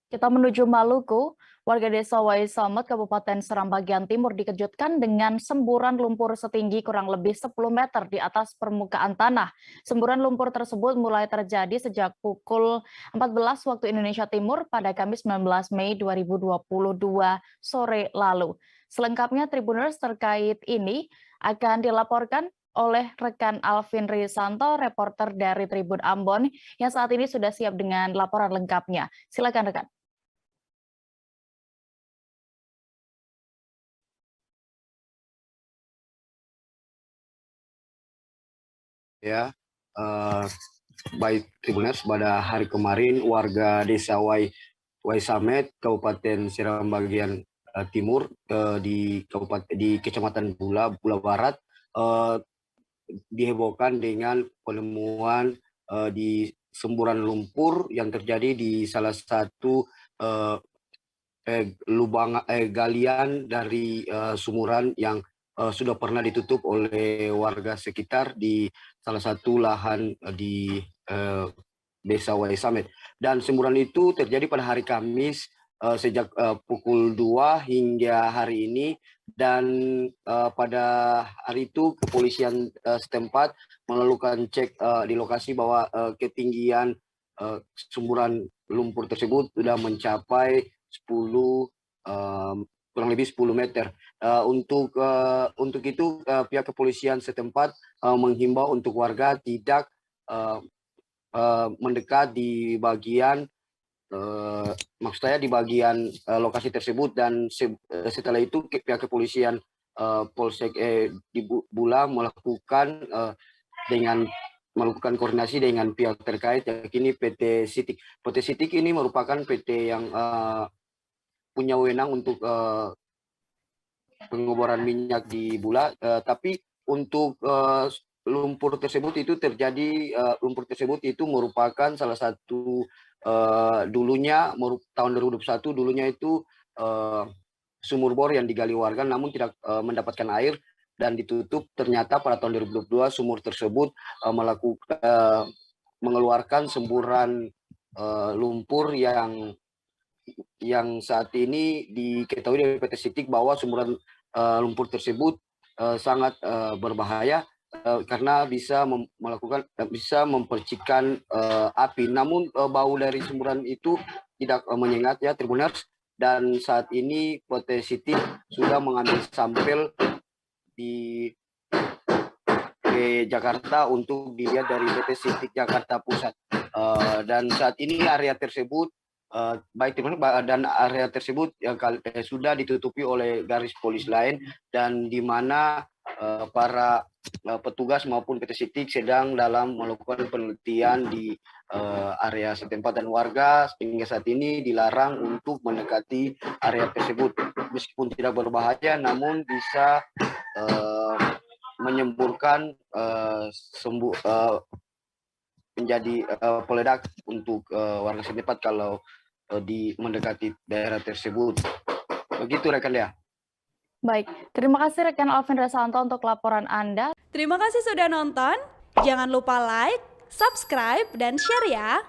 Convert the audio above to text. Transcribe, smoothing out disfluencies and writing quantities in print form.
Kita menuju Maluku, warga desa Waisamet, Kabupaten Seram bagian timur dikejutkan dengan semburan lumpur setinggi kurang lebih 10 meter di atas permukaan tanah. Semburan lumpur tersebut mulai terjadi sejak pukul 14 waktu Indonesia Timur pada Kamis 19 Mei 2022 sore lalu. Selengkapnya Tribuners terkait ini akan dilaporkan oleh rekan Alvin Risanto, reporter dari Tribun Ambon, yang saat ini sudah siap dengan laporan lengkapnya. Silakan rekan. Ya, baik Tribuners, pada hari kemarin warga desa Waisamet, Kabupaten Seram bagian timur di Kecamatan Bula Barat dihebohkan dengan penemuan di semburan lumpur yang terjadi di salah satu galian dari sumuran yang sudah pernah ditutup oleh warga sekitar di salah satu lahan di desa Waisamet. Dan semburan itu terjadi pada hari Kamis sejak pukul 2 hingga hari ini, dan pada hari itu kepolisian setempat melakukan cek di lokasi bahwa ketinggian semburan lumpur tersebut sudah mencapai 10 kurang lebih 10 meter. Untuk itu pihak kepolisian setempat menghimbau untuk warga tidak mendekat di bagian maksud saya di bagian lokasi tersebut, dan setelah itu pihak kepolisian Polsek di Bula melakukan koordinasi dengan pihak terkait, yakni PT Sitik. PT Sitik ini merupakan PT yang punya wewenang untuk pengeboran minyak di Bula, tapi untuk lumpur tersebut itu merupakan salah satu dulunya tahun 2021 dulunya itu sumur bor yang digali warga namun tidak mendapatkan air dan ditutup. Ternyata pada tahun 2022 sumur tersebut mengeluarkan semburan lumpur yang saat ini diketahui dari PT Sitik bahwa semburan lumpur tersebut sangat berbahaya karena bisa mempercikan api. Namun bau dari semburan itu tidak menyengat ya Tribuners, dan saat ini PT Sitik sudah mengambil sampel di Jakarta untuk dilihat dari PT Sitik Jakarta Pusat, dan saat ini area tersebut dan area tersebut yang sudah ditutupi oleh garis polis lain, dan di mana para petugas maupun PT Sitik sedang dalam melakukan penelitian di area setempat, dan warga hingga saat ini dilarang untuk mendekati area tersebut. Meskipun tidak berbahaya, namun bisa menyemburkan menjadi peledak untuk warga setempat kalau mendekati daerah tersebut. Begitu rekan ya. Baik, terima kasih rekan Alvin Risanto untuk laporan Anda. Terima kasih sudah nonton. Jangan lupa like, subscribe, dan share ya.